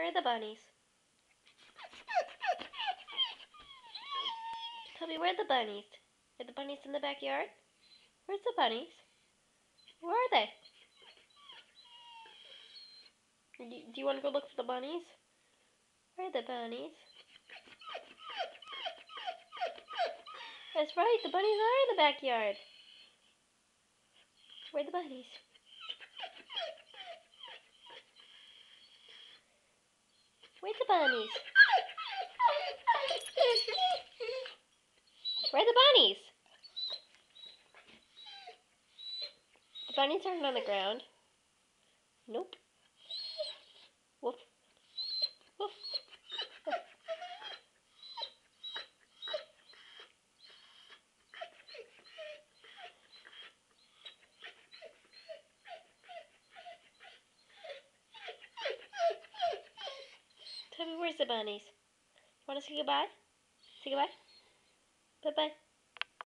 Where are the bunnies? Toby, where are the bunnies? Are the bunnies in the backyard? Where's the bunnies? Where are they? Do you want to go look for the bunnies? Where are the bunnies? That's right, the bunnies are in the backyard. Where are the bunnies? Where's the bunnies? Where are the bunnies? The bunnies aren't on the ground. Nope. Woof. Woof. Toby, where's the bunnies? Want to say goodbye? Say goodbye? Bye-bye.